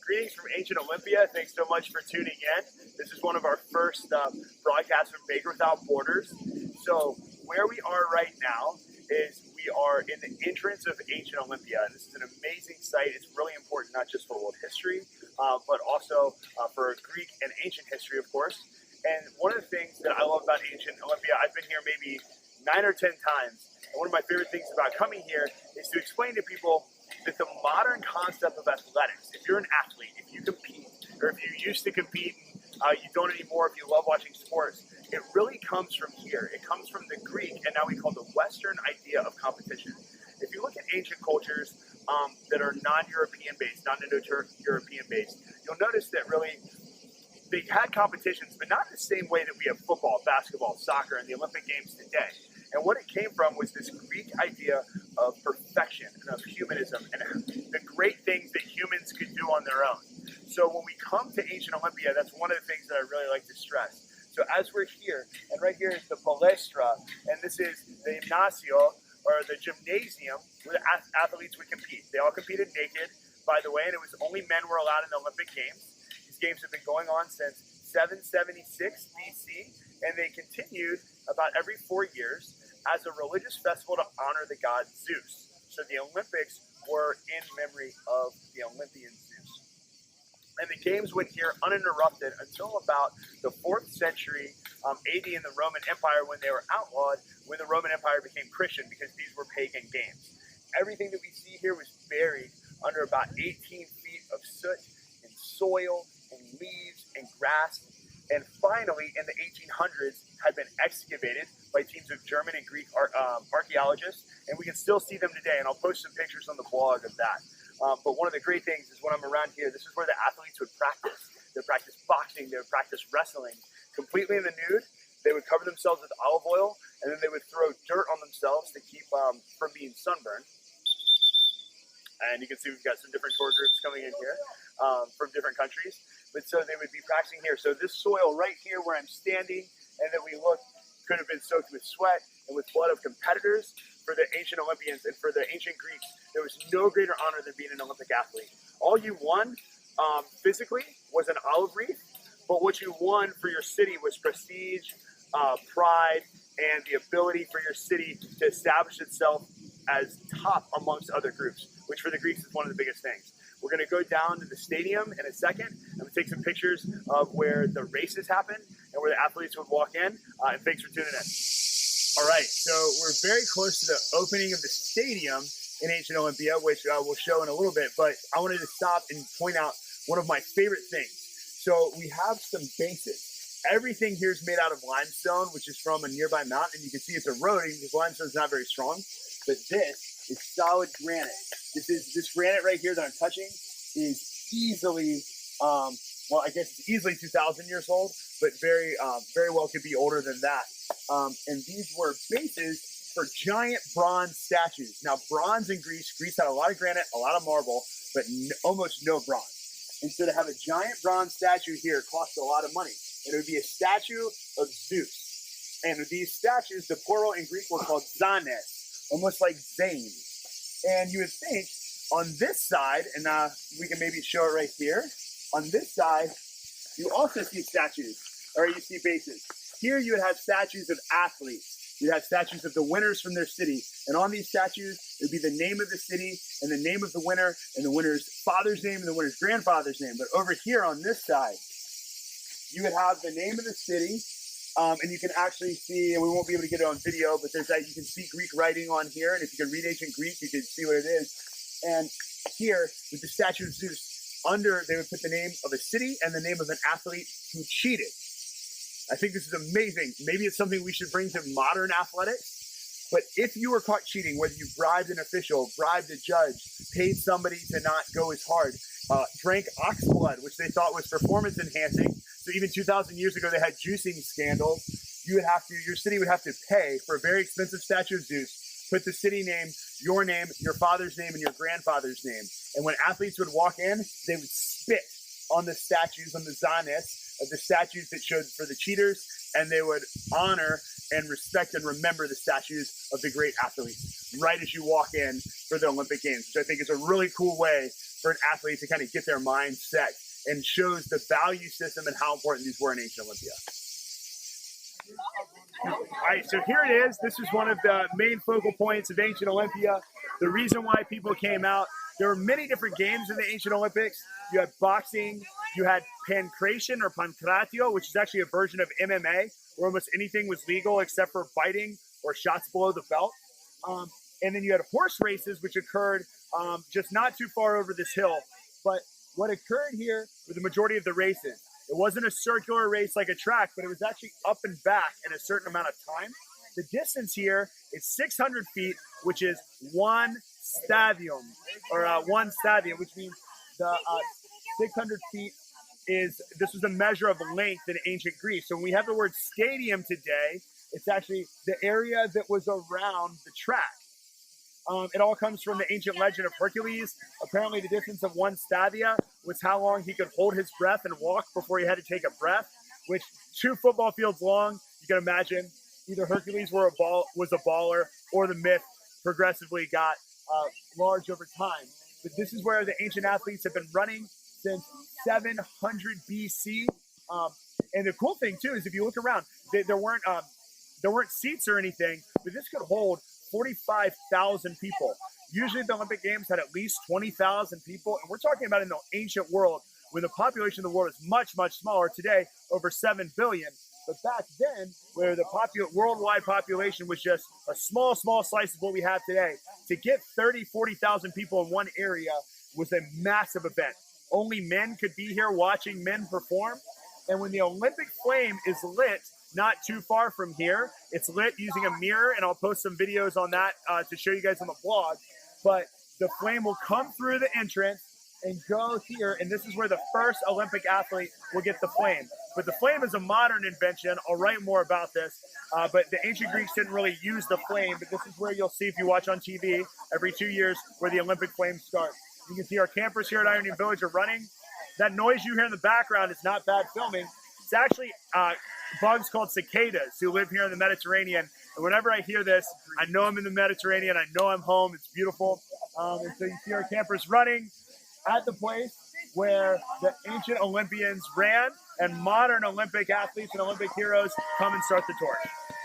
Greetings from Ancient Olympia. Thanks so much for tuning in. This is one of our first broadcasts from Baker Without Borders. So where we are right now is we are in the entrance of Ancient Olympia. This is an amazing site. It's really important not just for world history, but also for Greek and ancient history, of course. And one of the things that I love about Ancient Olympia, I've been here maybe 9 or 10 times. And one of my favorite things about coming here is to explain to people that the modern concept of athletics, if you're an athlete, if you compete, or if you used to compete and you don't anymore, if you love watching sports, it really comes from here. It comes from the Greek, and now we call the Western idea of competition. If you look at ancient cultures that are non-European based, non-Indo-European based, you'll notice that really they had competitions, but not in the same way that we have football, basketball, soccer, and the Olympic Games today. And what it came from was this Greek idea of perfection and of humanism and the great things that humans could do on their own. So when we come to Ancient Olympia, that's one of the things that I really like to stress. So as we're here, and right here is the palestra, and this is the gymnasio, or the gymnasium, where the athletes would compete. They all competed naked, by the way, and it was only men were allowed in the Olympic Games. These games have been going on since 776 BC, and they continued about every 4 years as a religious festival to honor the god Zeus. So the Olympics were in memory of the Olympian Zeus. And the games went here uninterrupted until about the 4th century AD in the Roman Empire, when they were outlawed, when the Roman Empire became Christian, because these were pagan games. Everything that we see here was buried under about 18 feet of soot and soil and leaves and grass. And finally, in the 1800s, had been excavated by teams of German and Greek archaeologists, and we can still see them today, and I'll post some pictures on the blog of that. But one of the great things is when I'm around here, this is where the athletes would practice. They would practice boxing, they would practice wrestling, completely in the nude. They would cover themselves with olive oil, and then they would throw dirt on themselves to keep from being sunburned. And you can see we've got some different tour groups coming in here from different countries. But so they would be practicing here. So this soil right here where I'm standing and that we look could have been soaked with sweat and with blood of competitors. For the ancient Olympians and for the ancient Greeks, there was no greater honor than being an Olympic athlete. All you won physically was an olive wreath, but what you won for your city was prestige, pride, and the ability for your city to establish itself as top amongst other groups, which for the Greeks is one of the biggest things. We're going to go down to the stadium in a second and we'll take some pictures of where the races happen and where the athletes would walk in. And thanks for tuning in. All right, so we're very close to the opening of the stadium in Ancient Olympia, which we'll show in a little bit. But I wanted to stop and point out one of my favorite things. So we have some bases. Everything here is made out of limestone, which is from a nearby mountain. And you can see it's eroding because limestone is not very strong. But this is solid granite. This granite right here that I'm touching is easily, well, I guess it's easily 2,000 years old, but very well could be older than that. And these were bases for giant bronze statues. Now, bronze in Greece had a lot of granite, a lot of marble, but almost no bronze. And so to have a giant bronze statue here costs a lot of money. And it would be a statue of Zeus. And these statues, the plural in Greek, were called zanes, almost like Zane. And you would think on this side, and we can maybe show it right here, on this side, you also see statues, or you see bases. Here you would have statues of athletes. You'd have statues of the winners from their city. And on these statues, it would be the name of the city and the name of the winner and the winner's father's name and the winner's grandfather's name. But over here on this side, you would have the name of the city. And you can actually see, and we won't be able to get it on video, but there's that you can see Greek writing on here. And if you can read ancient Greek, you can see what it is. And here, with the statue of Zeus, under, they would put the name of a city and the name of an athlete who cheated. I think this is amazing. Maybe it's something we should bring to modern athletics. But if you were caught cheating, whether you bribed an official, bribed a judge, paid somebody to not go as hard, drank ox blood, which they thought was performance enhancing. So even 2,000 years ago, they had juicing scandals. Your city would have to pay for a very expensive statue of Zeus, put the city name, your father's name, and your grandfather's name. And when athletes would walk in, they would spit on the statues, on the zanes, of the statues that showed for the cheaters, and they would honor and respect and remember the statues of the great athletes right as you walk in for the Olympic Games, which I think is a really cool way for an athlete to kind of get their mind set, and shows the value system and how important these were in Ancient Olympia. All right, so here it is. This is one of the main focal points of Ancient Olympia. The reason why people came out, there were many different games in the Ancient Olympics. You had boxing, you had pancration or pancratio, which is actually a version of MMA, where almost anything was legal except for biting or shots below the belt. And then you had horse races, which occurred just not too far over this hill. But what occurred here were the majority of the races. It wasn't a circular race like a track, but it was actually up and back in a certain amount of time. The distance here is 600 feet, which is one stadium, which means the 600 feet this was the measure of length in ancient Greece. So when we have the word stadium today, it's actually the area that was around the track. It all comes from the ancient legend of Hercules. Apparently the distance of one stadia was how long he could hold his breath and walk before he had to take a breath, which 2 football fields long. You can imagine either Hercules was a baller, or the myth progressively got large over time. But this is where the ancient athletes have been running since 700 BC. And the cool thing too is if you look around, there weren't seats or anything, but this could hold 45,000 people. Usually the Olympic Games had at least 20,000 people, and we're talking about in the ancient world when the population of the world is much, much smaller. Today, over 7 billion. But back then, where the worldwide population was just a small slice of what we have today, to get 30, 40,000 people in one area was a massive event. Only men could be here watching men perform. And when the Olympic flame is lit, not too far from here, it's lit using a mirror, and I'll post some videos on that to show you guys on the blog. But the flame will come through the entrance and go here, and this is where the first Olympic athlete will get the flame. But the flame is a modern invention. I'll write more about this. But the ancient Greeks didn't really use the flame, but this is where you'll see, if you watch on TV, every 2 years where the Olympic flames start. You can see our campers here at Iron Village are running. That noise you hear in the background is not bad filming. It's actually bugs called cicadas who live here in the Mediterranean. And whenever I hear this, I know I'm in the Mediterranean. I know I'm home. It's beautiful. And so you see our campers running at the place where the ancient Olympians ran, and modern Olympic athletes and Olympic heroes come and start the torch.